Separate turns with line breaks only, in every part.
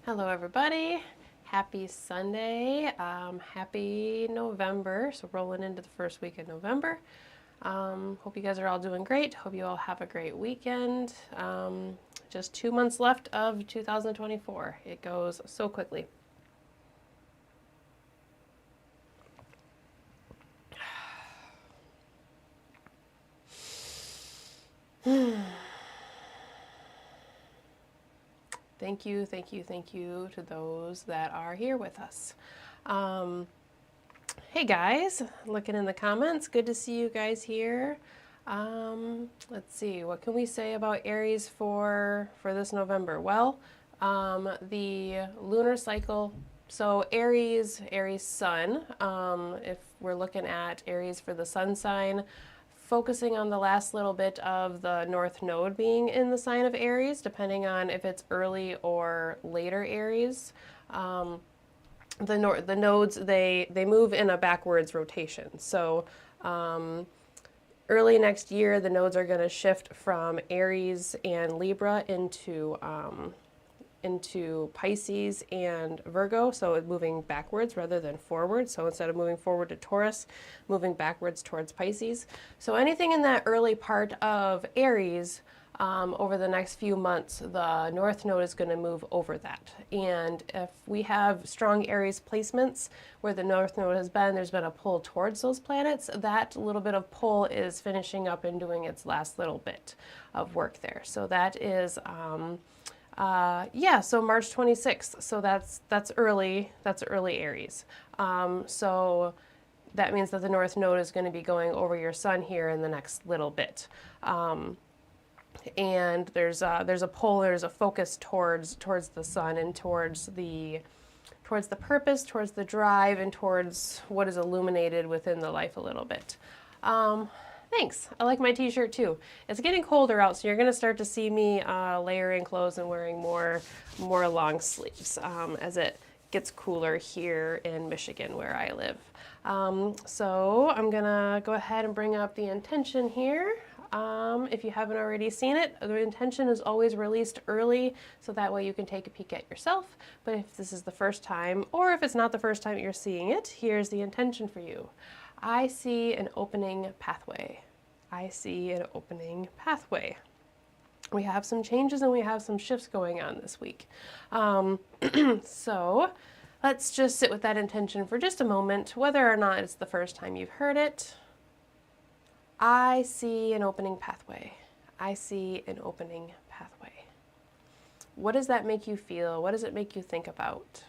Hello everybody, happy Sunday, happy November, so rolling into the first week of November. Hope you guys are all doing great, hope you all have a great weekend. Just 2 months left of 2024, it goes so quickly. Thank you, thank you, thank you to those that are here with us. Hey guys, looking in the comments, good to see you guys here. Let's see, what can we say about Aries for this November? Well, the lunar cycle, so Aries sun, if we're looking at Aries for the sun sign, focusing on the last little bit of the North Node being in the sign of Aries, depending on if it's early or later Aries. The nodes, they move in a backwards rotation. So early next year, the nodes are going to shift from Aries and Libra into Pisces and Virgo, so it's moving backwards rather than forward. So instead of moving forward to Taurus, moving backwards towards Pisces. So anything in that early part of Aries, over the next few months, the North Node is going to move over that. And if we have strong Aries placements where the North Node has been, there's been a pull towards those planets. That little bit of pull is finishing up and doing its last little bit of work there. So that is... so March 26th, so that's early Aries. So that means that the North Node is going to be going over your sun here in the next little bit. And there's a pull, there's a focus towards the sun and towards the purpose, towards the drive, and towards what is illuminated within the life a little bit. Thanks. I like my t-shirt too. It's getting colder out, so you're going to start to see me layering clothes and wearing more long sleeves as it gets cooler here in Michigan where I live. So I'm going to go ahead and bring up the intention here. If you haven't already seen it, the intention is always released early, so that way you can take a peek at yourself. But if this is the first time, or if it's not the first time you're seeing it, here's the intention for you. I see an opening pathway. I see an opening pathway. We have some changes and we have some shifts going on this week. So let's just sit with that intention for just a moment, whether or not it's the first time you've heard it. I see an opening pathway. I see an opening pathway. What does that make you feel? What does it make you think about?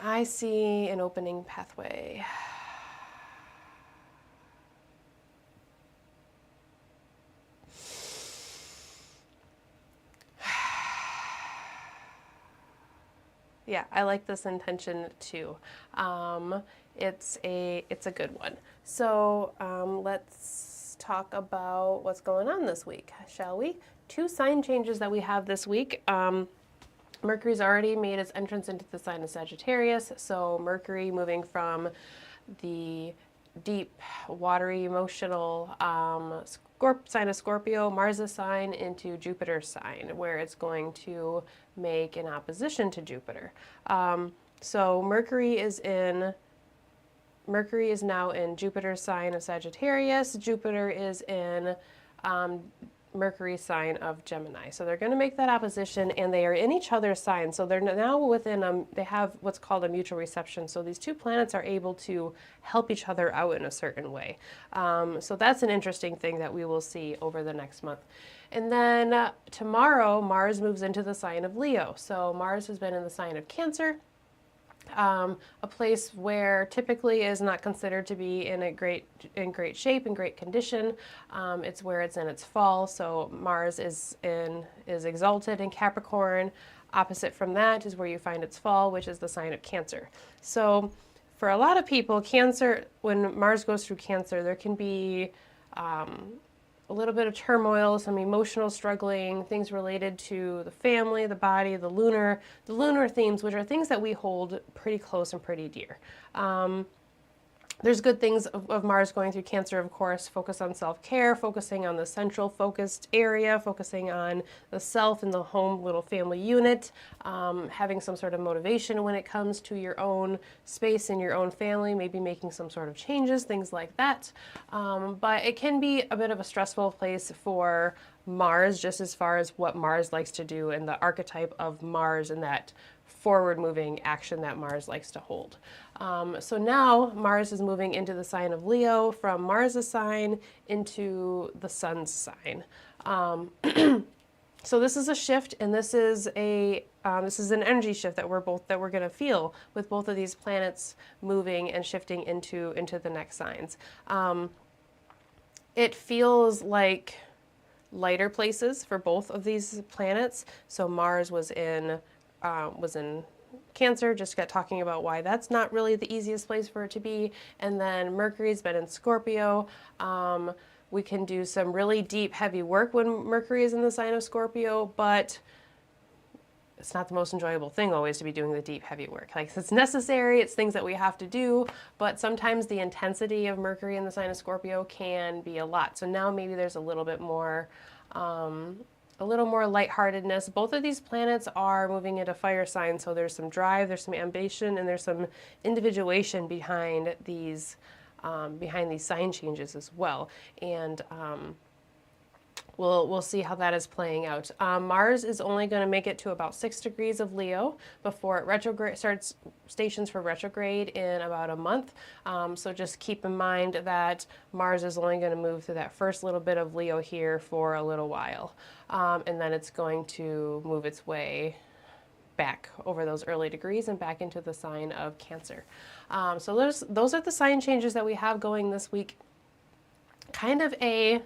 I see an opening pathway. Yeah, I like this intention too. It's a good one. So let's talk about what's going on this week, shall we? 2 sign changes that we have this week. Mercury's already made its entrance into the sign of Sagittarius, so Mercury moving from the deep, watery, emotional sign of Scorpio, Mars' sign, into Jupiter's sign, where it's going to make an opposition to Jupiter. So Mercury is now in Jupiter's sign of Sagittarius. Jupiter is in Mercury's sign of Gemini. So they're going to make that opposition, and they are in each other's signs. So they're now within, they have what's called a mutual reception. So these 2 planets are able to help each other out in a certain way. So that's an interesting thing that we will see over the next month. And then tomorrow, Mars moves into the sign of Leo. So Mars has been in the sign of Cancer. A place where typically is not considered to be in great shape and great condition. It's where it's in its fall. So Mars is exalted in Capricorn. Opposite from that is where you find its fall, which is the sign of Cancer. So for a lot of people, Cancer, when Mars goes through Cancer, there can be a little bit of turmoil, some emotional struggling, things related to the family, the body, the lunar themes, which are things that we hold pretty close and pretty dear. There's good things of Mars going through Cancer, of course. Focus on self-care, focusing on the central focused area, focusing on the self and the home little family unit, having some sort of motivation when it comes to your own space and your own family, maybe making some sort of changes, things like that. But it can be a bit of a stressful place for Mars, just as far as what Mars likes to do and the archetype of Mars and that forward-moving action that Mars likes to hold. So now Mars is moving into the sign of Leo from Mars' sign into the Sun's sign. So this is a shift, and this is an energy shift that we're going to feel with both of these planets moving and shifting into the next signs. It feels like lighter places for both of these planets. So Mars was in Cancer, just got talking about why that's not really the easiest place for it to be. And then Mercury's been in Scorpio. We can do some really deep, heavy work when Mercury is in the sign of Scorpio, but it's not the most enjoyable thing always to be doing the deep, heavy work. Like, it's necessary, it's things that we have to do, but sometimes the intensity of Mercury in the sign of Scorpio can be a lot. So now maybe there's a little more lightheartedness. Both of these planets are moving into fire signs, so there's some drive, there's some ambition, and there's some individuation behind these sign changes as well. And we'll see how that is playing out. Mars is only going to make it to about 6 degrees of Leo before it starts stations for retrograde in about a month. So just keep in mind that Mars is only going to move through that first little bit of Leo here for a little while. And then it's going to move its way back over those early degrees and back into the sign of Cancer. So those are the sign changes that we have going this week. Kind of a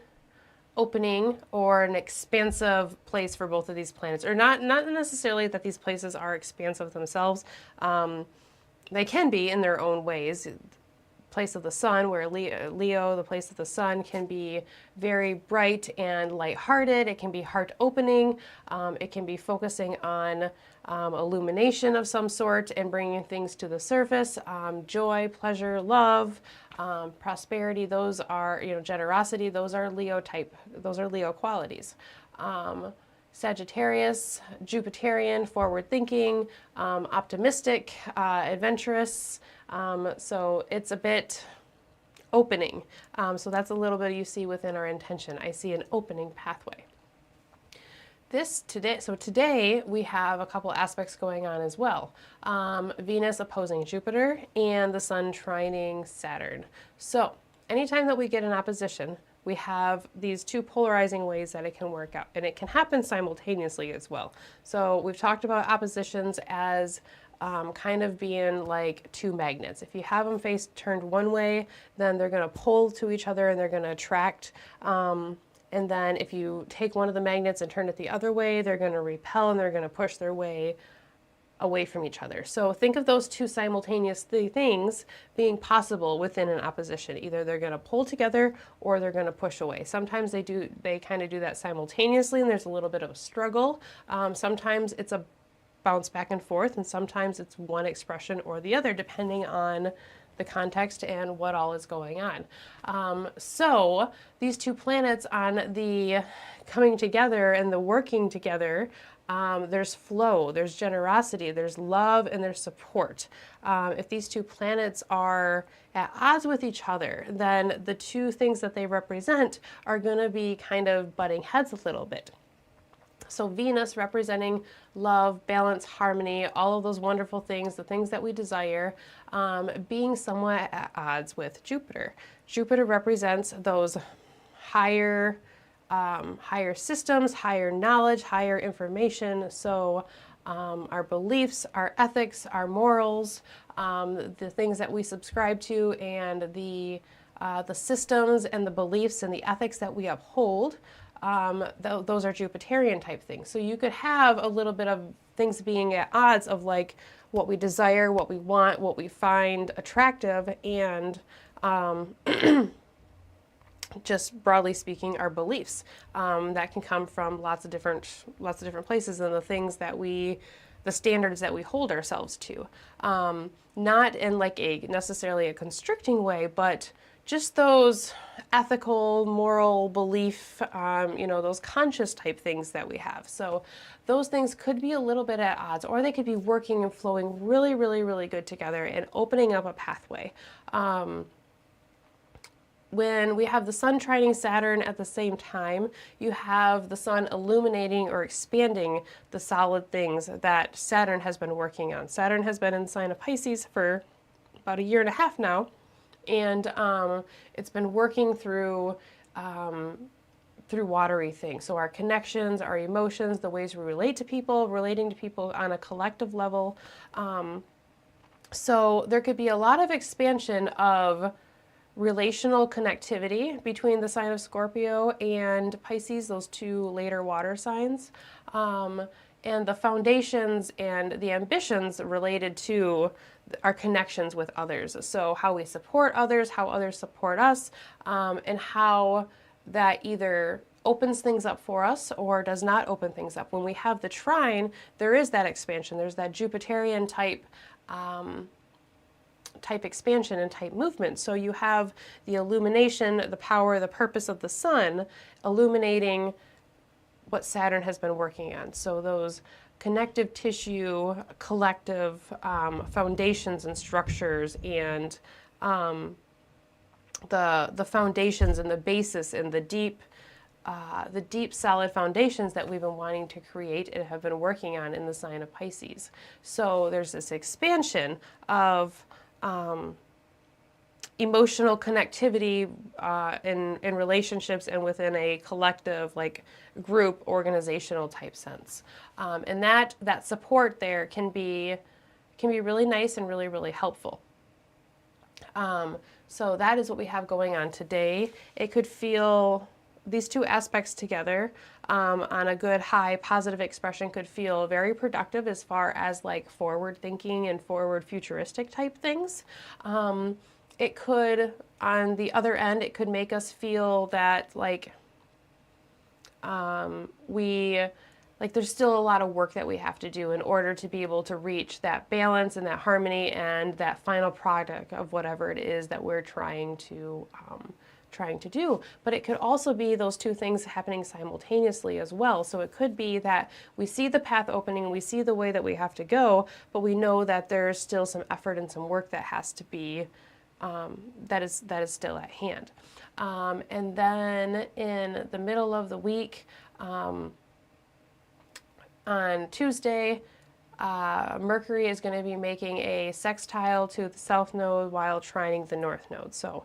opening or an expansive place for both of these planets, or not necessarily that these places are expansive themselves. They can be in their own ways. Place of the sun, where Leo, the place of the sun, can be very bright and lighthearted. It can be heart-opening. It can be focusing on illumination of some sort and bringing things to the surface. Joy, pleasure, love, prosperity. Those are, generosity. Those are Leo qualities. Sagittarius, Jupiterian, forward-thinking, optimistic, adventurous. So it's a bit opening. So that's a little bit you see within our intention. I see an opening pathway. Today we have a couple aspects going on as well. Venus opposing Jupiter and the Sun trining Saturn. So anytime that we get an opposition, we have these two polarizing ways that it can work out, and it can happen simultaneously as well. So we've talked about oppositions as kind of being like two magnets. If you have them turned one way, then they're going to pull to each other and they're going to attract. And then if you take one of the magnets and turn it the other way, they're going to repel and they're going to push their way away from each other. So think of those two simultaneous things being possible within an opposition. Either they're going to pull together or they're going to push away. Sometimes they kind of do that simultaneously, and there's a little bit of a struggle. Sometimes it's a bounce back and forth, and sometimes it's one expression or the other, depending on the context and what all is going on. So these two planets on the coming together and the working together, there's flow, there's generosity, there's love, and there's support. If these two planets are at odds with each other, then the two things that they represent are going to be kind of butting heads a little bit. So Venus representing love, balance, harmony, all of those wonderful things, the things that we desire, being somewhat at odds with Jupiter. Jupiter represents those higher systems, higher knowledge, higher information. So our beliefs, our ethics, our morals, the things that we subscribe to, and the systems and the beliefs and the ethics that we uphold. Those are Jupiterian type things. So you could have a little bit of things being at odds of like what we desire, what we want, what we find attractive, and just broadly speaking, our beliefs that can come from lots of different places, and the things that we the standards that we hold ourselves to. Not in like a necessarily a constricting way, but just those ethical, moral belief, those conscious type things that we have. So those things could be a little bit at odds, or they could be working and flowing really, really, really good together and opening up a pathway. When we have the sun trining Saturn at the same time, you have the sun illuminating or expanding the solid things that Saturn has been working on. Saturn has been in the sign of Pisces for about 1.5 years now, and it's been working through watery things. So our connections, our emotions, the ways we relate to people, relating to people on a collective level. So there could be a lot of expansion of relational connectivity between the sign of Scorpio and Pisces, those two later water signs, and the foundations and the ambitions related to our connections with others. So how we support others, how others support us, and how that either opens things up for us or does not open things up. When we have the trine, there is that expansion. There's that Jupiterian type expansion and type movement. So you have the illumination, the power, the purpose of the sun illuminating what Saturn has been working on. So those connective tissue, collective foundations and structures, and the foundations and the basis and the deep solid foundations that we've been wanting to create and have been working on in the sign of Pisces. So there's this expansion of emotional connectivity in relationships and within a collective, like group, organizational type sense, and that support there can be really nice and really, really helpful. So that is what we have going on today. It could feel these two aspects together on a good high positive expression could feel very productive as far as like forward thinking and forward futuristic type things. It could, on the other end, it could make us feel that like there's still a lot of work that we have to do in order to be able to reach that balance and that harmony and that final product of whatever it is that we're trying to do. But it could also be those two things happening simultaneously as well. So it could be that we see the path opening, we see the way that we have to go, but we know that there's still some effort and some work that has to be, that is still at hand. And then in the middle of the week, on Tuesday, Mercury is going to be making a sextile to the South Node while trining the North Node. So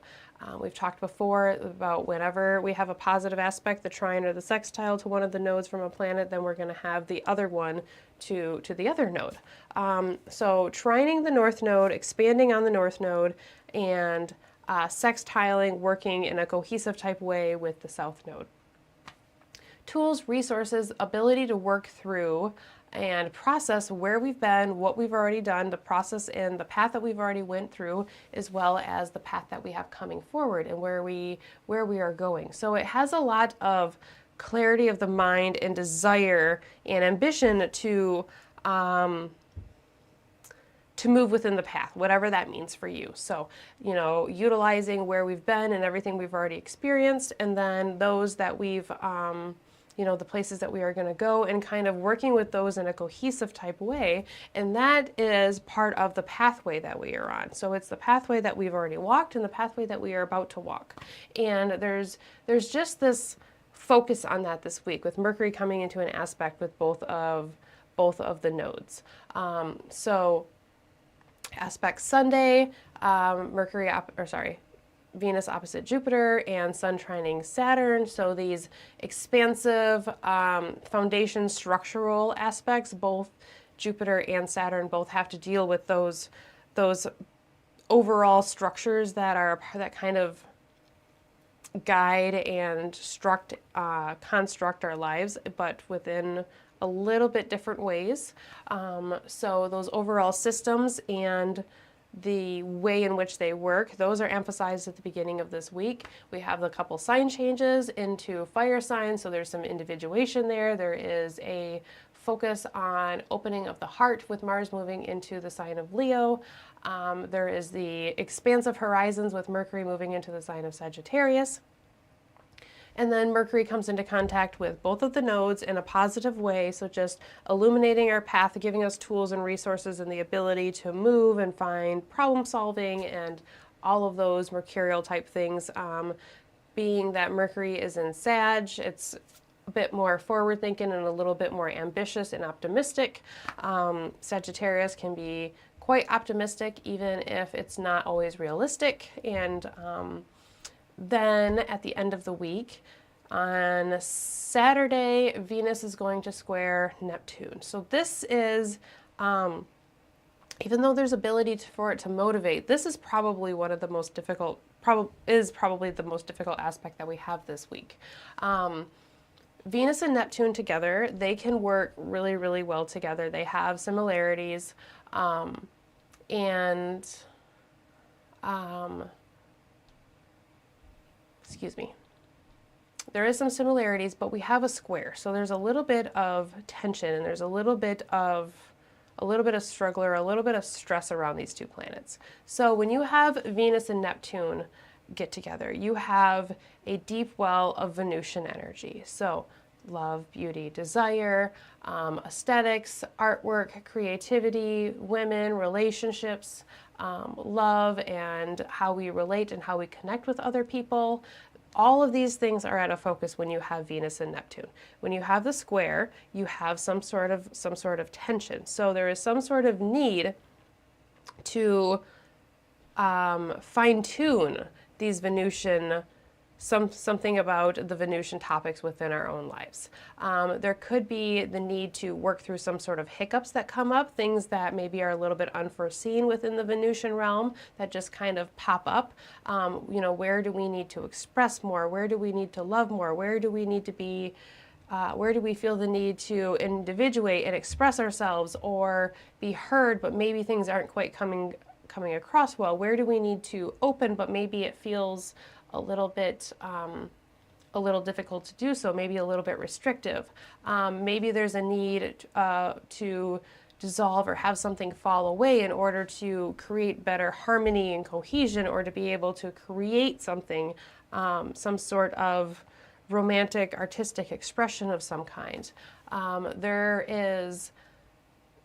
we've talked before about whenever we have a positive aspect, the trine or the sextile to one of the nodes from a planet, then we're going to have the other one to the other node. So trining the North Node, expanding on the North Node, and sextiling, working in a cohesive type way with the South Node. Tools, resources, ability to work through and process where we've been, what we've already done, the process and the path that we've already went through, as well as the path that we have coming forward and where we are going. So it has a lot of clarity of the mind and desire and ambition to move within the path, whatever that means for you. So, utilizing where we've been and everything we've already experienced, and then those that we've the places that we are going to go, and kind of working with those in a cohesive type way. And that is part of the pathway that we are on. So it's the pathway that we've already walked and the pathway that we are about to walk. And there's just this focus on that this week with Mercury coming into an aspect with both of the nodes. So aspect Sunday, Venus opposite Jupiter and Sun trining Saturn. So these expansive foundation structural aspects, both Jupiter and Saturn both have to deal with those overall structures that kind of guide and construct our lives, but within a little bit different ways. So those overall systems and the way in which they work, those are emphasized at the beginning of this week. We have a couple sign changes into fire signs, so there's some individuation there. There is a focus on opening of the heart with Mars moving into the sign of Leo. There is the expansive horizons with Mercury moving into the sign of Sagittarius. And then Mercury comes into contact with both of the nodes in a positive way, so just illuminating our path, giving us tools and resources and the ability to move and find problem solving and all of those mercurial type things. Being that Mercury is in Sag, it's a bit more forward thinking and a little bit more ambitious and optimistic. Sagittarius can be quite optimistic even if it's not always realistic. And then at the end of the week, on Saturday, Venus is going to square Neptune. So this is, even though there's ability for it to motivate, this is probably one of the most difficult, probably the most difficult aspect that we have this week. Venus and Neptune together, they can work really, really well together. They have similarities, excuse me. There is some similarities, but we have a square. So there's a little bit of tension and there's a little bit of struggle or a little bit of stress around these two planets. So when you have Venus and Neptune get together, you have a deep well of Venusian energy. So love, beauty, desire, aesthetics, artwork, creativity, women, relationships, love, and how we relate and how we connect with other people. All of these things are at a focus when you have Venus and Neptune. When you have the square, you have some sort of tension. So there is some sort of need to fine-tune these Venusian, something about the Venusian topics within our own lives. There could be the need to work through some sort of hiccups that come up, things that maybe are a little bit unforeseen within the Venusian realm that just kind of pop up. Where do we need to express more? Where do we need to love more? Where do we need to be, where do we feel the need to individuate and express ourselves or be heard, but maybe things aren't quite coming across well? Where do we need to open, but maybe it feels a little difficult to do so, maybe a little bit restrictive. Maybe there's a need to dissolve or have something fall away in order to create better harmony and cohesion, or to be able to create something, some sort of romantic, artistic expression of some kind. There is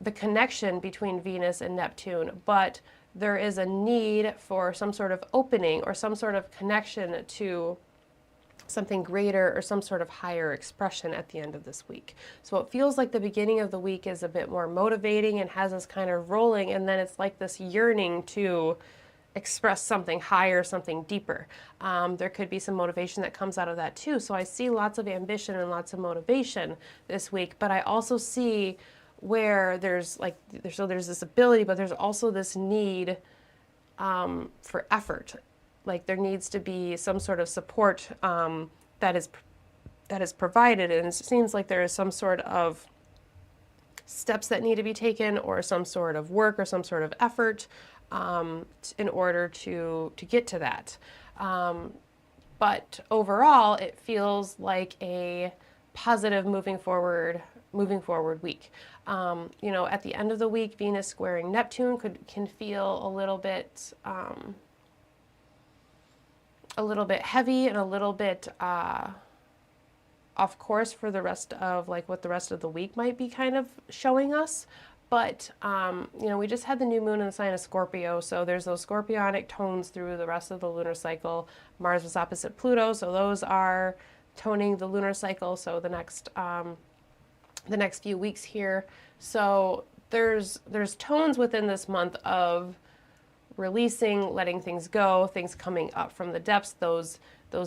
the connection between Venus and Neptune, but there is a need for some sort of opening or some sort of connection to something greater or some sort of higher expression at the end of this week. So it feels like the beginning of the week is a bit more motivating and has us kind of rolling, and then it's like this yearning to express something higher, something deeper. There could be some motivation that comes out of that too. So I see lots of ambition and lots of motivation this week, but I also see where there's this ability, but there's also this need for effort. Like there needs to be some sort of support that is provided, and it seems like there is some sort of steps that need to be taken, or some sort of work or some sort of effort in order to get to that. But overall, it feels like a positive moving forward week. At the end of the week, Venus squaring Neptune can feel a little bit heavy and a little bit off course for the rest of what the rest of the week might be kind of showing us. But we just had the new moon in the sign of Scorpio, so there's those scorpionic tones through the rest of the lunar cycle. Mars was opposite Pluto, so those are toning the lunar cycle. So the next few weeks here. So there's tones within this month of releasing, letting things go, things coming up from the depths, those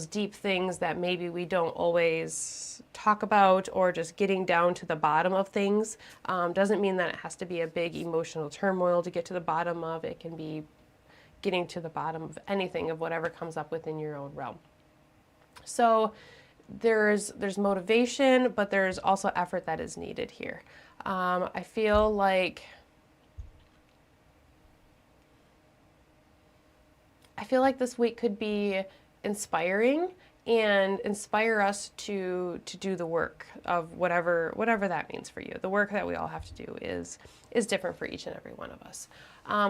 deep things that maybe we don't always talk about, or just getting down to the bottom of things. Doesn't mean that it has to be a big emotional turmoil to get to the bottom of. It can be getting to the bottom of anything, of whatever comes up within your own realm. So there's motivation, but there's also effort that is needed here. I feel like this week could be inspiring and inspire us to do the work of whatever that means for you. The work that we all have to do is different for each and every one of us.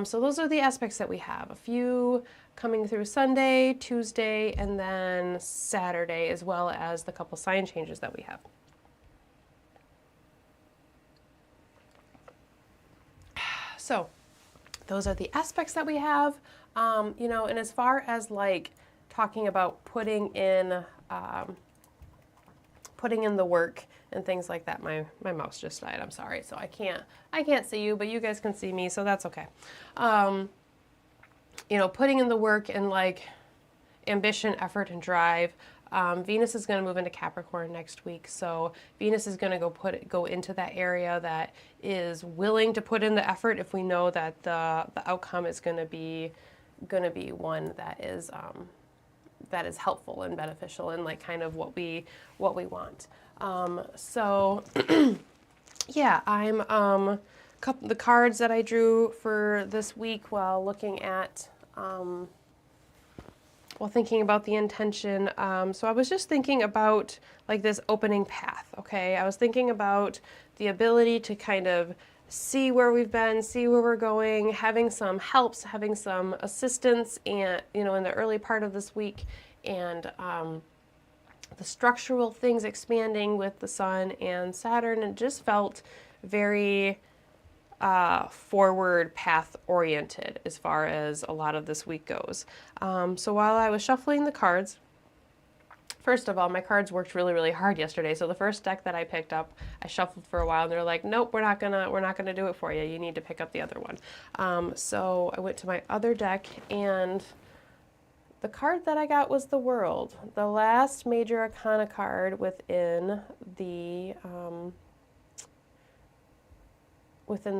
So those are the aspects that we have. A few coming through Sunday, Tuesday, and then Saturday, as well as the couple sign changes that we have. So those are the aspects that we have. You know, and as far as like talking about putting in the work and things like that. My mouse just died. I'm sorry. So I can't see you, but you guys can see me, so that's okay. You know, putting in the work and like ambition, effort, and drive. Venus is going to move into Capricorn next week, so Venus is going to go into that area that is willing to put in the effort if we know that the outcome is going to be one that is helpful and beneficial and like kind of what we want. So yeah, I'm the cards that I drew for this week while looking at while thinking about the intention. So I was just thinking about like this opening path, okay? I was thinking about the ability to kind of see where we've been, see where we're going, having some helps, having some assistance, and you know, in the early part of this week, and the structural things expanding with the Sun and Saturn. It just felt very forward path oriented as far as a lot of this week goes. So while I was shuffling the cards, first of all, my cards worked really, really hard yesterday. So the first deck that I picked up, I shuffled for a while, and they're like, "Nope, we're not gonna do it for you. You need to pick up the other one." So I went to my other deck, and the card that I got was the World, the last major arcana card within the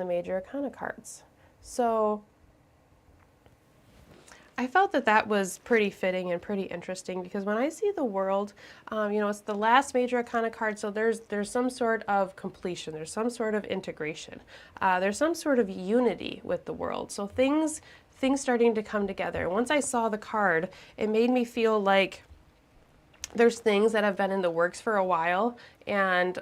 major arcana cards. So I felt that that was pretty fitting and pretty interesting, because when I see the World, you know, it's the last major arcana card, so there's some sort of completion, there's some sort of integration, there's some sort of unity with the World. So things starting to come together. Once I saw the card, it made me feel like there's things that have been in the works for a while, and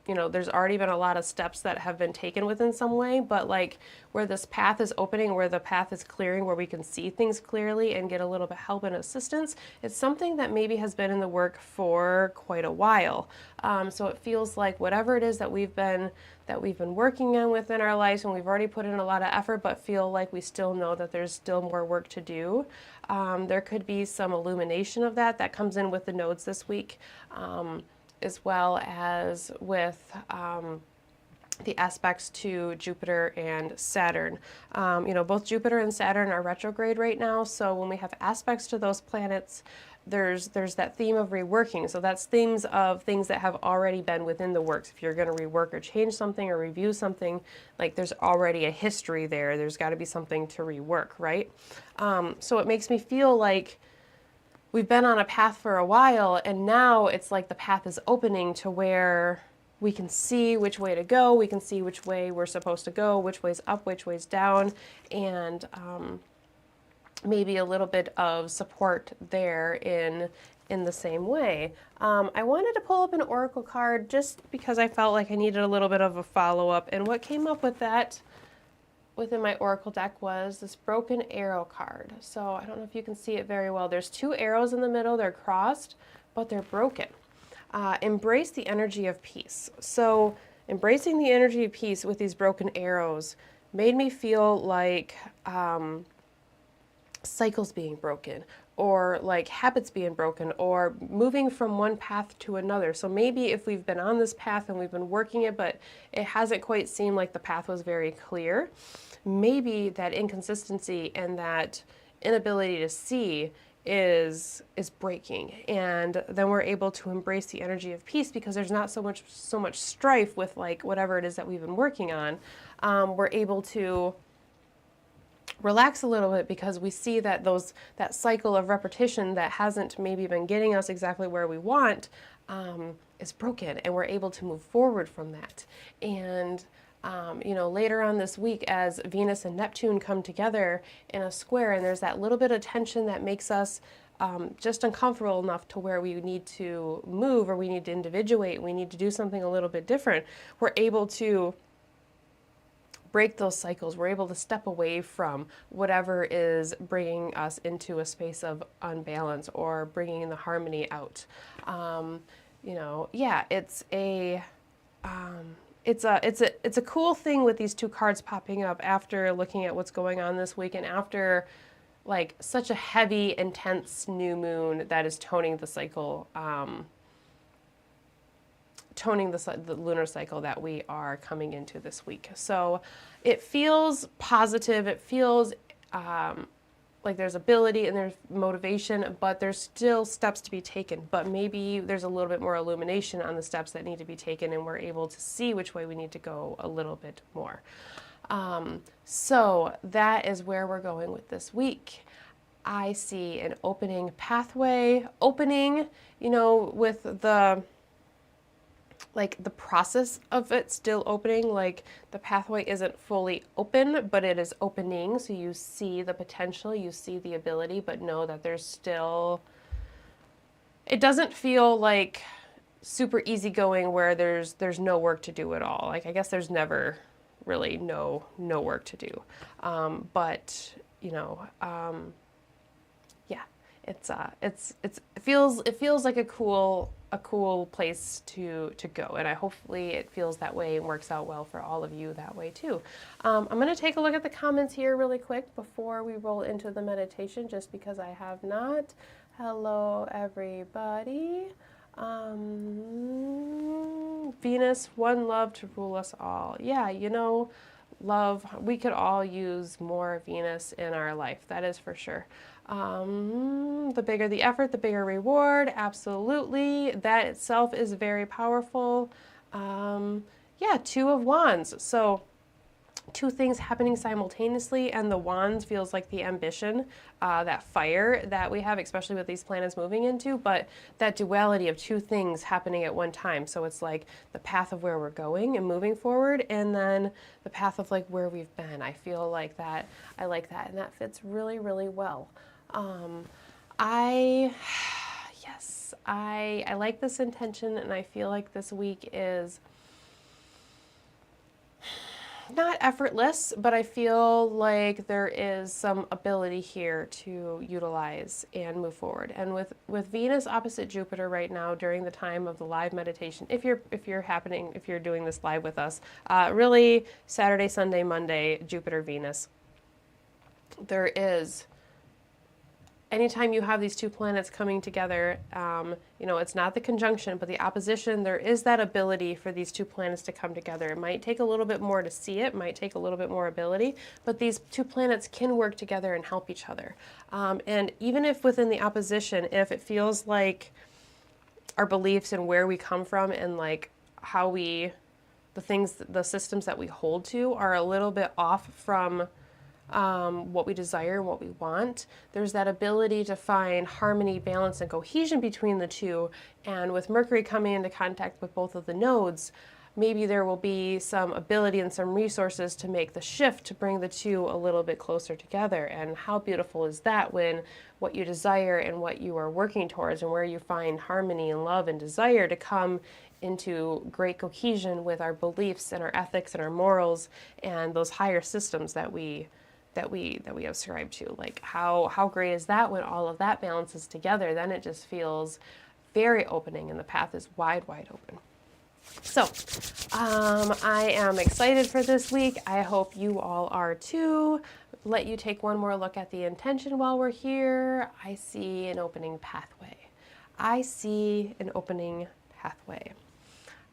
you know, there's already been a lot of steps that have been taken within some way, but like where this path is opening, where the path is clearing, where we can see things clearly and get a little bit of help and assistance, it's something that maybe has been in the work for quite a while. So it feels like whatever it is that we've been working on within our lives, and we've already put in a lot of effort, but feel like we still know that there's still more work to do. There could be some illumination of that comes in with the nodes this week. As well as with the aspects to Jupiter and Saturn. You know, both Jupiter and Saturn are retrograde right now, so when we have aspects to those planets, there's that theme of reworking. So that's themes of things that have already been within the works. If you're going to rework or change something or review something, like there's already a history there. There's got to be something to rework, right? So it makes me feel like we've been on a path for a while, and now it's like the path is opening to where we can see which way to go, we can see which way we're supposed to go, which way's up, which way's down, and maybe a little bit of support there in the same way. I wanted to pull up an oracle card just because I felt like I needed a little bit of a follow-up, and what came up with that within my oracle deck was this broken arrow card. So I don't know if you can see it very well. There's two arrows in the middle, they're crossed, but they're broken. Embrace the energy of peace. So embracing the energy of peace with these broken arrows made me feel like cycles being broken, or like habits being broken, or moving from one path to another. So maybe if we've been on this path and we've been working it, but it hasn't quite seemed like the path was very clear, maybe that inconsistency and that inability to see is breaking, and then we're able to embrace the energy of peace because there's not so much strife with like whatever it is that we've been working on. We're able to relax a little bit because we see that that cycle of repetition that hasn't maybe been getting us exactly where we want is broken, and we're able to move forward from that. And you know, later on this week, as Venus and Neptune come together in a square, and there's that little bit of tension that makes us just uncomfortable enough to where we need to move or we need to individuate, we need to do something a little bit different, we're able to break those cycles. We're able to step away from whatever is bringing us into a space of unbalance or bringing the harmony out. Yeah, it's a cool thing with these two cards popping up after looking at what's going on this week and after like such a heavy, intense new moon that is toning the cycle, toning the lunar cycle that we are coming into this week. So it feels positive. It feels like there's ability and there's motivation, but there's still steps to be taken. But maybe there's a little bit more illumination on the steps that need to be taken, and we're able to see which way we need to go a little bit more. So that is where we're going with this week. I see an opening pathway, with the process of it still opening, like the pathway isn't fully open, but it is opening. So you see the potential, you see the ability, but know that there's still, it doesn't feel like super easygoing where there's no work to do at all. Like, I guess there's never really no work to do. But yeah, it feels like a cool place to go, and hopefully it feels that way and works out well for all of you that way too. I'm going to take a look at the comments here really quick before we roll into the meditation, just because I have not. Hello everybody. Venus, one love to rule us all. Yeah, love, we could all use more Venus in our life, that is for sure. The bigger the effort, the bigger reward. Absolutely. That itself is very powerful. Yeah, Two of Wands. So two things happening simultaneously, and the Wands feels like the ambition, that fire that we have, especially with these planets moving into, but that duality of two things happening at one time. So it's like the path of where we're going and moving forward, and then the path of like where we've been. I feel like that, I like that, and that fits really, really well. I like this intention, and I feel like this week is not effortless, but I feel like there is some ability here to utilize and move forward. And with Venus opposite Jupiter right now during the time of the live meditation, if you're doing this live with us, really Saturday, Sunday, Monday, Jupiter, Venus, there is, anytime you have these two planets coming together, it's not the conjunction, but the opposition, there is that ability for these two planets to come together. It might take a little bit more to see it, might take a little bit more ability, but these two planets can work together and help each other. And even if within the opposition, if it feels like our beliefs and where we come from and like how the systems that we hold to are a little bit off from what we desire and what we want, there's that ability to find harmony, balance, and cohesion between the two. And with Mercury coming into contact with both of the nodes, maybe there will be some ability and some resources to make the shift to bring the two a little bit closer together. And how beautiful is that when what you desire and what you are working towards and where you find harmony and love and desire to come into great cohesion with our beliefs and our ethics and our morals and those higher systems that we ascribe to. Like how great is that when all of that balances together? Then it just feels very opening and the path is wide open. So I am excited for this week. I hope you all are too. Let you take one more look at the intention while we're here. I see an opening pathway.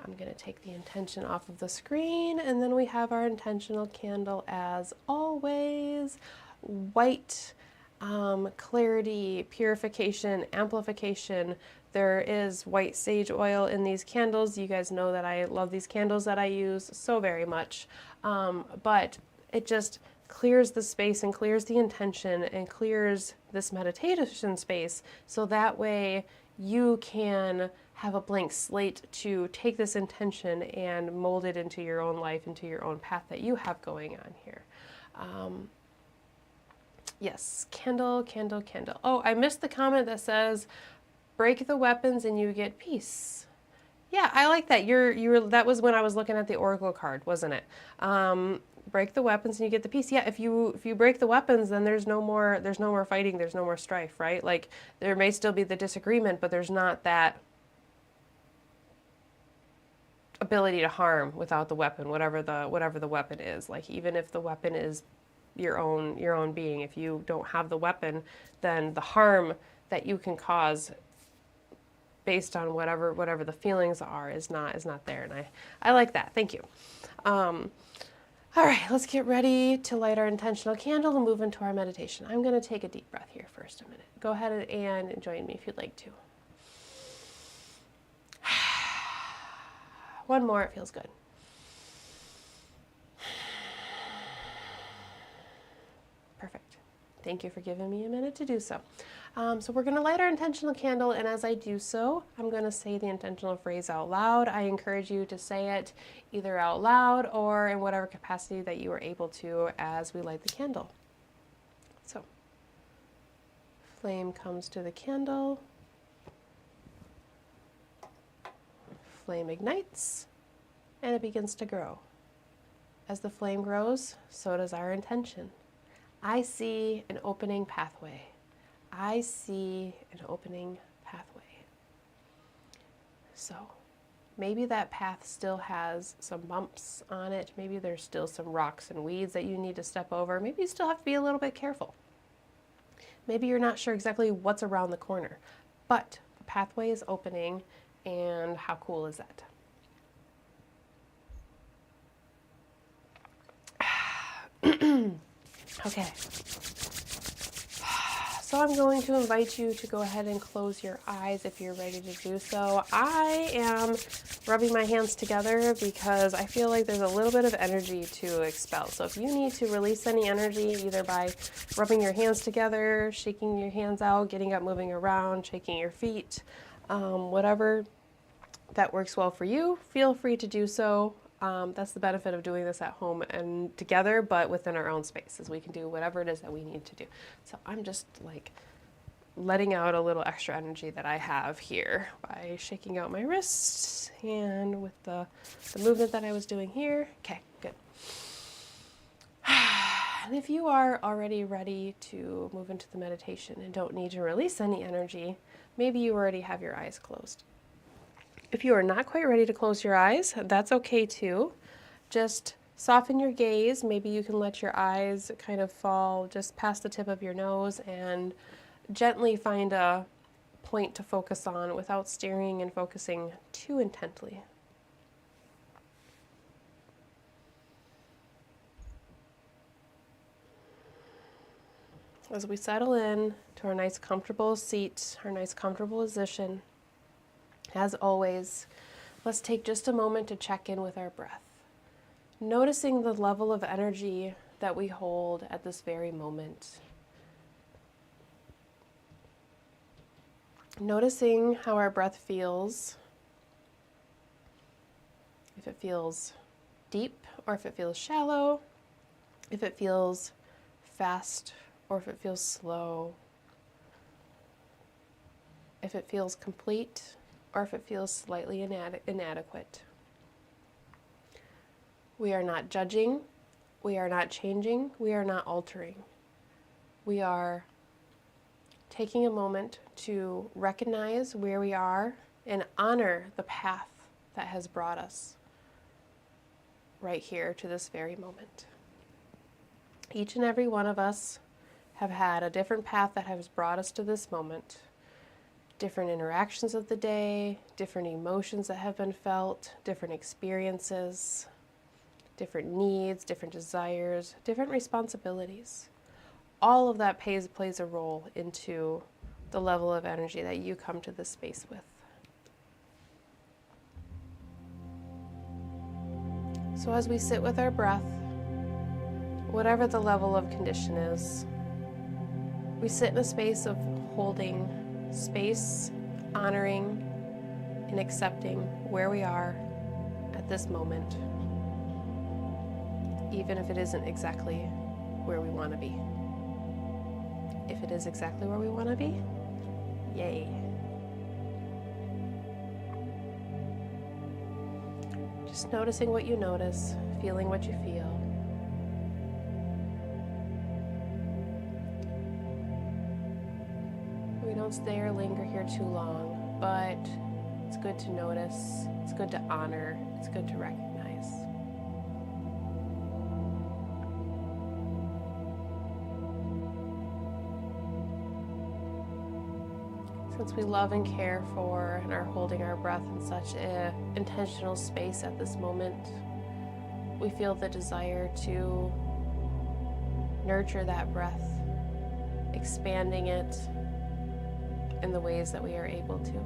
I'm going to take the intention off of the screen, and then we have our intentional candle as always. White, clarity, purification, amplification. There is white sage oil in these candles. You guys know that I love these candles that I use so very much. But it just clears the space and clears the intention and clears this meditation space, so that way you can have a blank slate to take this intention and mold it into your own life, into your own path that you have going on here. Yes, candle, candle, candle. Oh, I missed the comment that says, break the weapons and you get peace. Yeah, I like that. That was when I was looking at the oracle card, wasn't it? Break the weapons and you get the peace. Yeah, if you break the weapons, then there's no more fighting, there's no more strife, right? Like there may still be the disagreement, but there's not that ability to harm without the weapon, whatever the weapon is. Like even if the weapon is your own being, if you don't have the weapon, then the harm that you can cause based on whatever the feelings are is not there. And I like that. Thank you. All right, let's get ready to light our intentional candle and move into our meditation. I'm going to take a deep breath here first a minute. Go ahead and join me if you'd like to. One more, it feels good. Perfect. Thank you for giving me a minute to do so. So we're going to light our intentional candle, and as I do so, I'm going to say the intentional phrase out loud. I encourage you to say it either out loud or in whatever capacity that you are able to as we light the candle. So, flame comes to the candle. Flame ignites, and it begins to grow. As the flame grows, so does our intention. I see an opening pathway. I see an opening pathway. So maybe that path still has some bumps on it. Maybe there's still some rocks and weeds that you need to step over. Maybe you still have to be a little bit careful. Maybe you're not sure exactly what's around the corner, but the pathway is opening, and how cool is that? Okay. So I'm going to invite you to go ahead and close your eyes if you're ready to do so. I am rubbing my hands together because I feel like there's a little bit of energy to expel. So if you need to release any energy, either by rubbing your hands together, shaking your hands out, getting up, moving around, shaking your feet, whatever that works well for you, feel free to do so. That's the benefit of doing this at home and together, but within our own spaces. We can do whatever it is that we need to do. So I'm just like letting out a little extra energy that I have here by shaking out my wrists and with the movement that I was doing here. Okay, good. And if you are already ready to move into the meditation and don't need to release any energy, maybe you already have your eyes closed. If you are not quite ready to close your eyes, that's okay too. Just soften your gaze. Maybe you can let your eyes kind of fall just past the tip of your nose and gently find a point to focus on without staring and focusing too intently. As we settle in to our nice comfortable seat, our nice comfortable position, as always, let's take just a moment to check in with our breath, noticing the level of energy that we hold at this very moment. Noticing how our breath feels, if it feels deep or if it feels shallow, if it feels fast or if it feels slow, if it feels complete or if it feels slightly inadequate. We are not judging, we are not changing, we are not altering. We are taking a moment to recognize where we are and honor the path that has brought us right here to this very moment. Each and every one of us have had a different path that has brought us to this moment. Different interactions of the day, different emotions that have been felt, different experiences, different needs, different desires, different responsibilities. All of that plays a role into the level of energy that you come to this space with. So as we sit with our breath, whatever the level of condition is, we sit in a space of holding space, honoring, and accepting where we are at this moment, even if it isn't exactly where we want to be. if it is exactly where we want to be, yay. Just noticing what you notice, feeling what you feel. We don't stay or linger here too long, but it's good to notice, it's good to honor, it's good to recognize. Since we love and care for and are holding our breath in such an intentional space at this moment, we feel the desire to nurture that breath, expanding it in the ways that we are able to.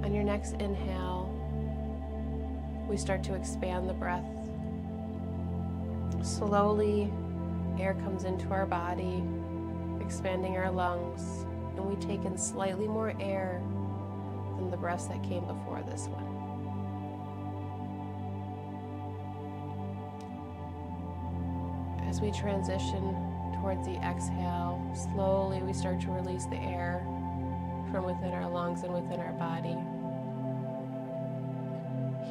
On your next inhale, we start to expand the breath. Slowly, air comes into our body, expanding our lungs, and we take in slightly more air than the breaths that came before this one. As we transition towards the exhale, slowly we start to release the air from within our lungs and within our body.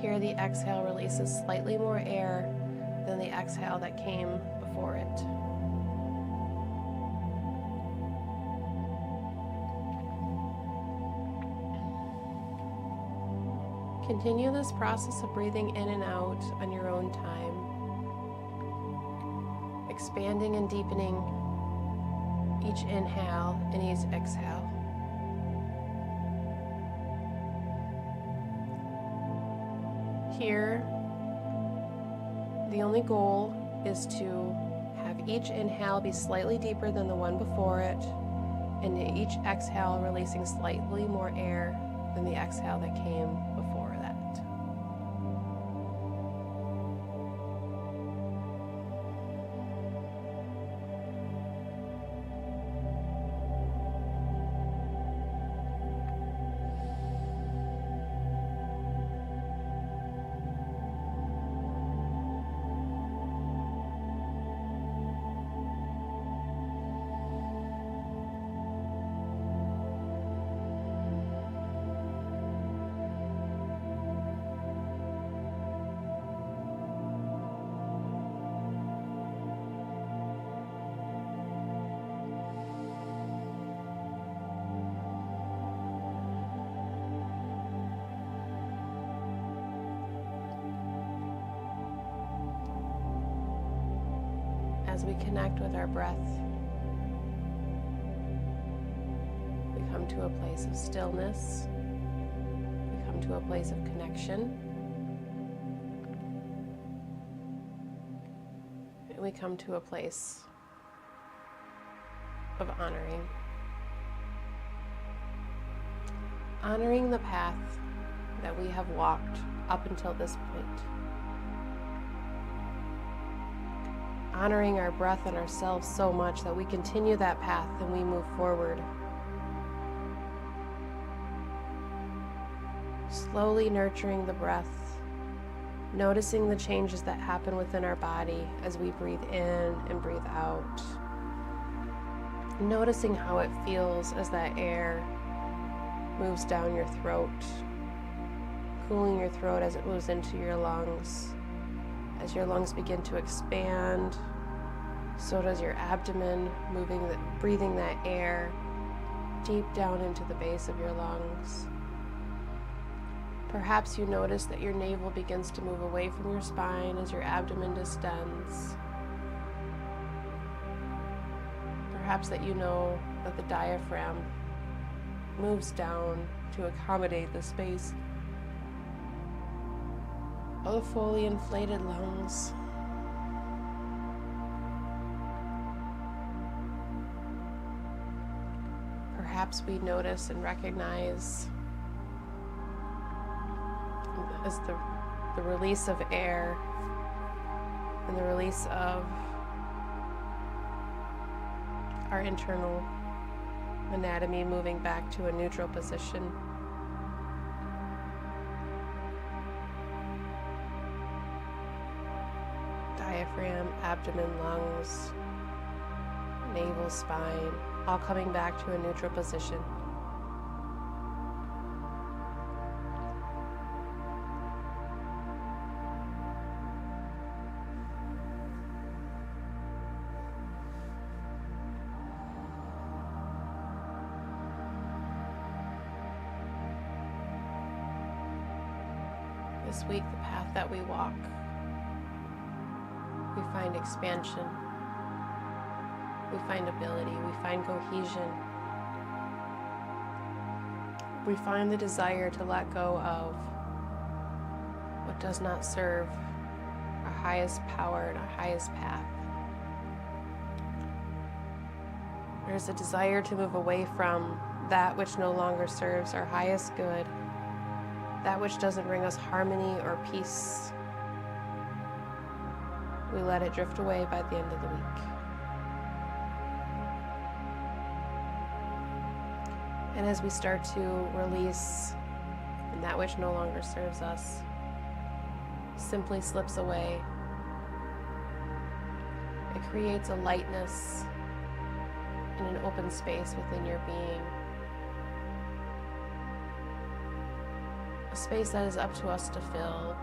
Here the exhale releases slightly more air than the exhale that came before it. Continue this process of breathing in and out on your own time, expanding and deepening each inhale and each exhale. Here, the only goal is to have each inhale be slightly deeper than the one before it, and each exhale releasing slightly more air than the exhale that came before that. As we connect with our breath, we come to a place of stillness, we come to a place of connection, and we come to a place of honoring. Honoring the path that we have walked up until this point. Honoring our breath and ourselves so much that we continue that path and we move forward. Slowly nurturing the breath, noticing the changes that happen within our body as we breathe in and breathe out. Noticing how it feels as that air moves down your throat, cooling your throat as it moves into your lungs. As your lungs begin to expand, so does your abdomen, breathing that air deep down into the base of your lungs. Perhaps you notice that your navel begins to move away from your spine as your abdomen distends. Perhaps that you know that the diaphragm moves down to accommodate the space of the fully inflated lungs. Perhaps we notice and recognize as the release of air and the release of our internal anatomy moving back to a neutral position. Diaphragm, abdomen, lungs, navel, spine, all coming back to a neutral position. This week, the path that we walk, we find expansion, we find ability, we find cohesion, we find the desire to let go of what does not serve our highest power and our highest path. There's a desire to move away from that which no longer serves our highest good, that which doesn't bring us harmony or peace. We let it drift away by the end of the week. And as we start to release and that which no longer serves us simply slips away, it creates a lightness and an open space within your being. A space that is up to us to fill.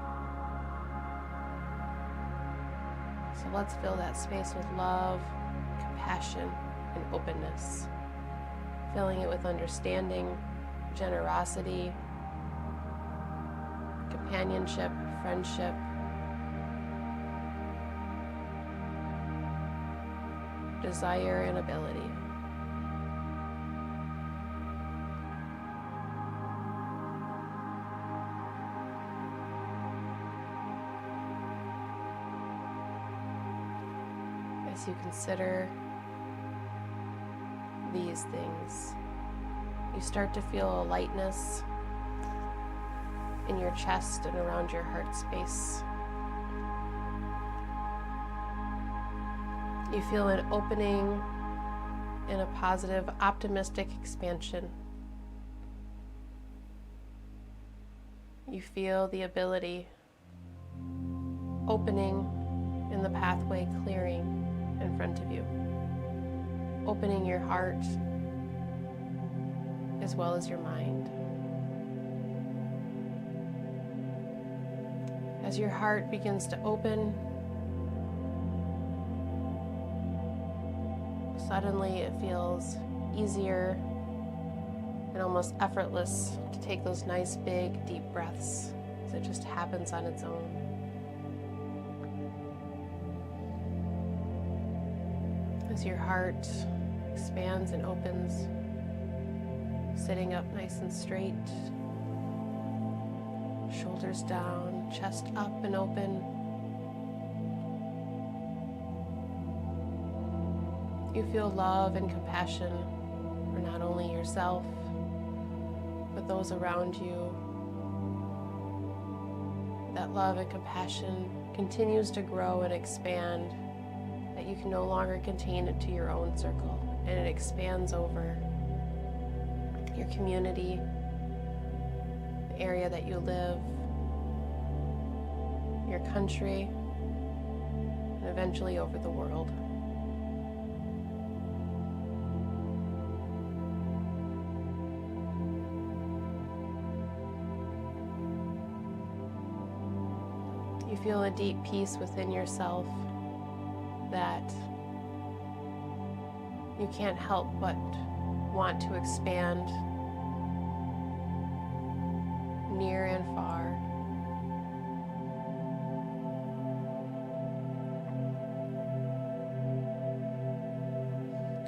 So let's fill that space with love, compassion, and openness. Filling it with understanding, generosity, companionship, friendship, desire, and ability. As you consider these things, you start to feel a lightness in your chest and around your heart space. You feel an opening and a positive, optimistic expansion. You feel the ability opening and the pathway clearing in front of you. Opening your heart as well as your mind. As your heart begins to open, suddenly it feels easier and almost effortless to take those nice, big, deep breaths. So it just happens on its own. As your heart expands and opens, sitting up nice and straight, shoulders down, chest up and open. You feel love and compassion for not only yourself, but those around you. That love and compassion continues to grow and expand, that you can no longer contain it to your own circle, and it expands over your community, the area that you live, your country, and eventually over the world. You feel a deep peace within yourself that you can't help but want to expand near and far.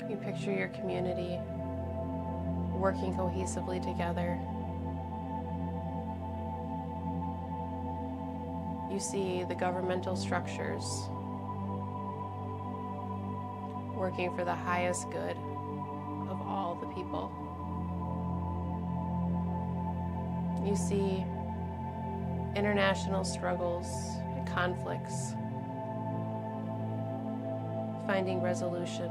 You picture your community working cohesively together. You see the governmental structures working for the highest good of all the people. You see international struggles and conflicts finding resolution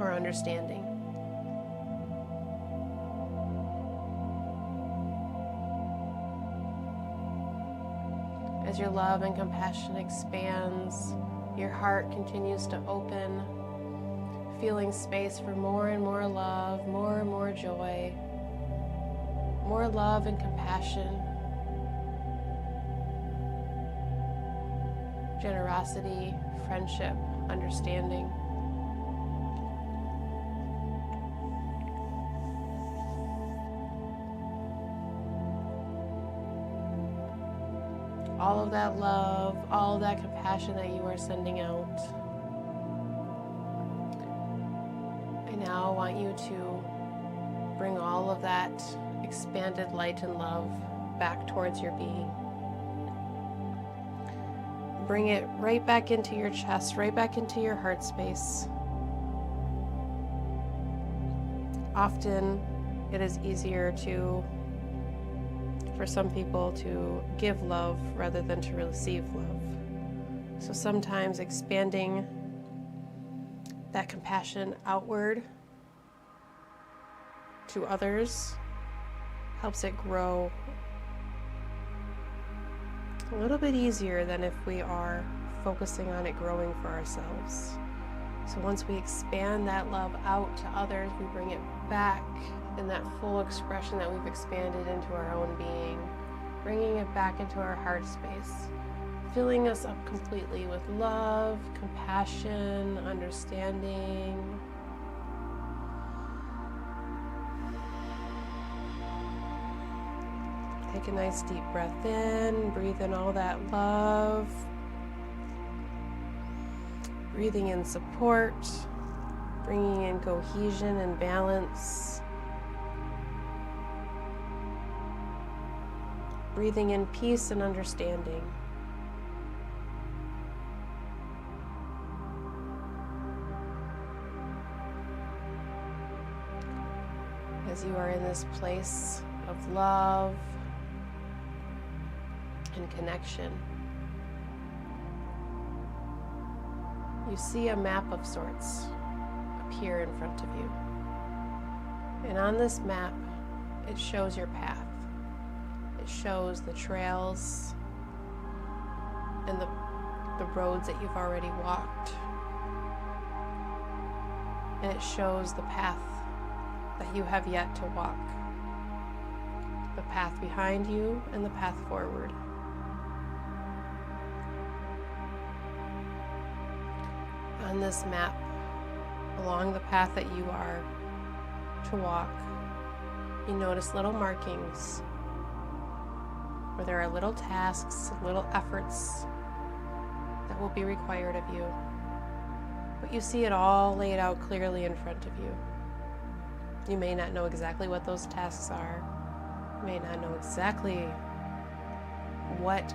or understanding. As your love and compassion expands, your heart continues to open, feeling space for more and more love, more and more joy, more love and compassion, generosity, friendship, understanding. All of that love, all of that compassion that you are sending out. I now want you to bring all of that expanded light and love back towards your being. Bring it right back into your chest, right back into your heart space. Often it is easier for some people to give love rather than to receive love. So sometimes expanding that compassion outward to others helps it grow a little bit easier than if we are focusing on it growing for ourselves. So once we expand that love out to others, we bring it back in that full expression that we've expanded into our own being, bringing it back into our heart space, filling us up completely with love, compassion, understanding. Take a nice deep breath in, breathe in all that love, breathing in support, bringing in cohesion and balance, breathing in peace and understanding. As you are in this place of love and connection, you see a map of sorts appear in front of you. And on this map, it shows your path. It shows the trails and the roads that you've already walked. And it shows the path that you have yet to walk. The path behind you and the path forward. On this map, along the path that you are to walk, you notice little markings where there are little tasks, little efforts that will be required of you. But you see it all laid out clearly in front of you. You may not know exactly what those tasks are. You may not know exactly what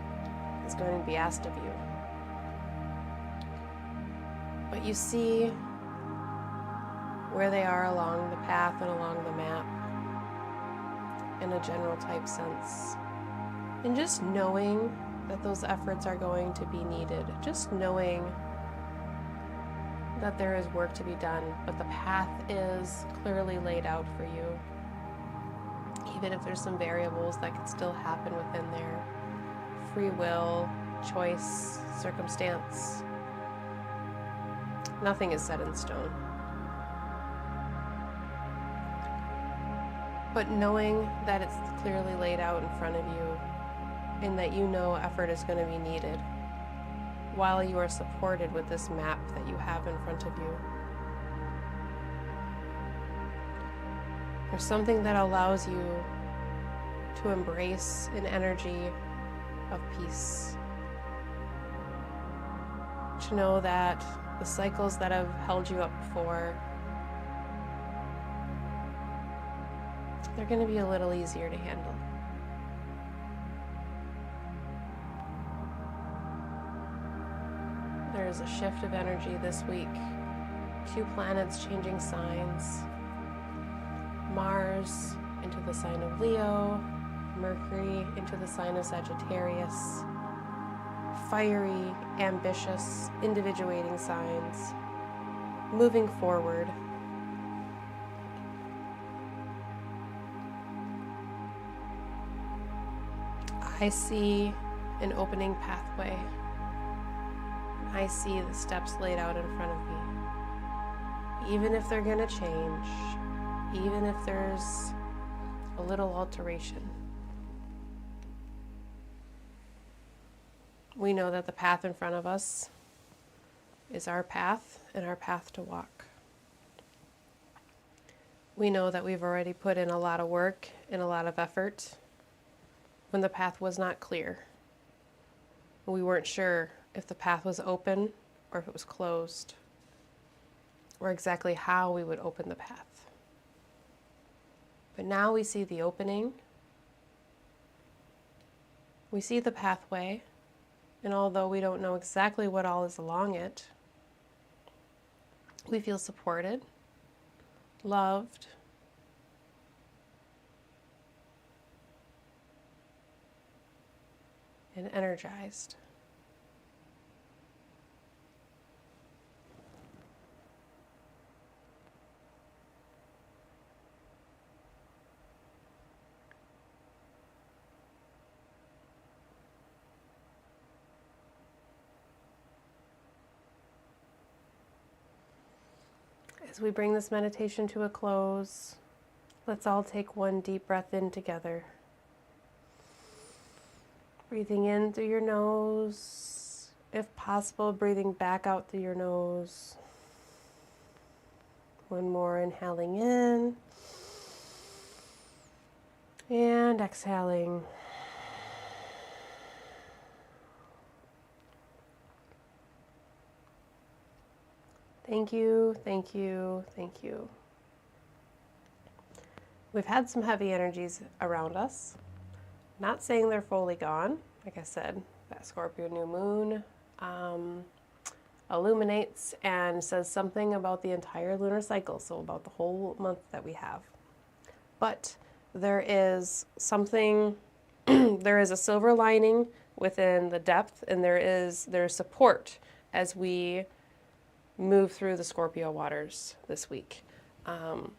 is going to be asked of you. But you see where they are along the path and along the map in a general type sense. And just knowing that those efforts are going to be needed, just knowing that there is work to be done, but the path is clearly laid out for you. Even if there's some variables that could still happen within there. Free will, choice, circumstance. Nothing is set in stone. But knowing that it's clearly laid out in front of you and that you know effort is going to be needed while you are supported with this map that you have in front of you. There's something that allows you to embrace an energy of peace. To know that the cycles that have held you up before, they're going to be a little easier to handle. There is a shift of energy this week. 2 planets changing signs. Mars into the sign of Leo, Mercury into the sign of Sagittarius. Fiery, ambitious, individuating signs. Moving forward. I see an opening pathway. I see the steps laid out in front of me. even if they're going to change, even if there's a little alteration. We know that the path in front of us is our path and our path to walk. We know that we've already put in a lot of work and a lot of effort when the path was not clear. We weren't sure if the path was open or if it was closed, or exactly how we would open the path. But now we see the opening, we see the pathway, and although we don't know exactly what all is along it, we feel supported, loved, and energized. As we bring this meditation to a close, let's all take one deep breath in together. Breathing in through your nose, if possible, breathing back out through your nose. One more, inhaling in and exhaling. Thank you, thank you, thank you. We've had some heavy energies around us. Not saying they're fully gone. Like I said, that Scorpio new moon illuminates and says something about the entire lunar cycle, so about the whole month that we have. But there is something, there is a silver lining within the depth, and there's support as we move through the Scorpio waters this week. And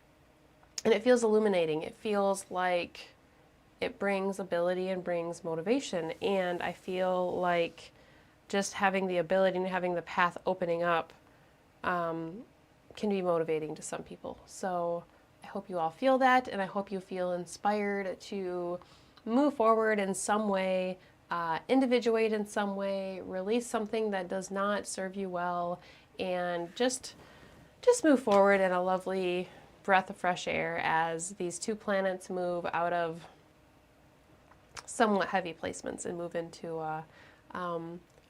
it feels illuminating. It feels like it brings ability and brings motivation. And I feel like just having the ability and having the path opening up can be motivating to some people. So I hope you all feel that, and I hope you feel inspired to move forward in some way, individuate in some way, release something that does not serve you well, and just move forward in a lovely breath of fresh air as these two planets move out of somewhat heavy placements and move into a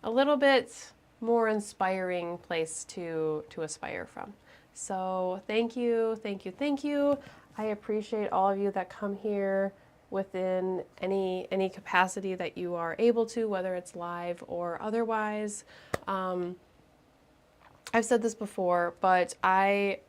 little bit more inspiring place to aspire from. So thank you, thank you, thank you. I appreciate all of you that come here within any capacity that you are able to, whether it's live or otherwise. I've said this before, but I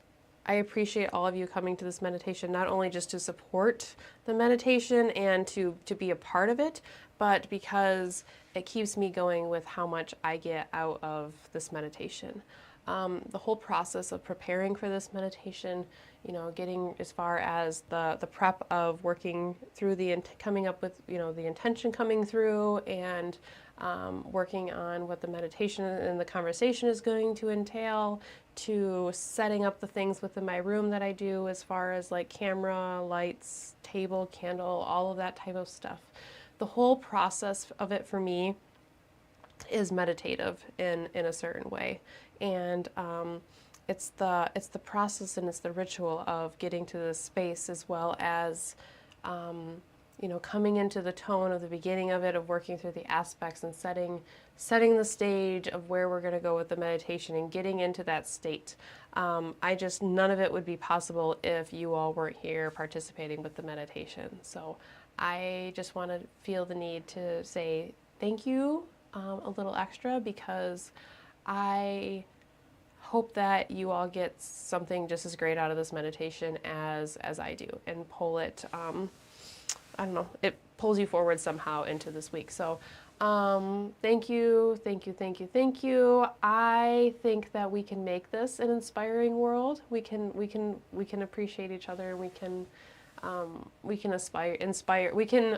appreciate all of you coming to this meditation, not only just to support the meditation and to be a part of it, but because it keeps me going with how much I get out of this meditation. The whole process of preparing for this meditation, you know, getting as far as the prep of working through coming up with, you know, the intention coming through, and working on what the meditation and the conversation is going to entail, to setting up the things within my room that I do as far as like camera, lights, table, candle, all of that type of stuff. The whole process of it for me is meditative in a certain way. And it's the process and it's the ritual of getting to this space, as well as you know, coming into the tone of the beginning of it, of working through the aspects and setting the stage of where we're going to go with the meditation and getting into that state. None of it would be possible if you all weren't here participating with the meditation. So I just want to feel the need to say thank you a little extra, because I hope that you all get something just as great out of this meditation as I do, and pull it, I don't know, it pulls you forward somehow into this week. So thank you, thank you, thank you, thank you. I think that we can make this an inspiring world. We can appreciate each other. We can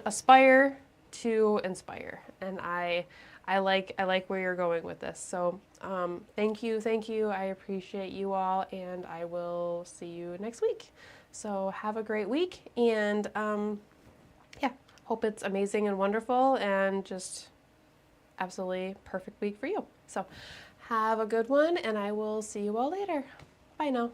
aspire to inspire. And I I like where you're going with this. So thank you. I appreciate you all, and I will see you next week. So have a great week, and yeah, hope it's amazing and wonderful, and just absolutely perfect week for you. So have a good one, and I will see you all later. Bye now.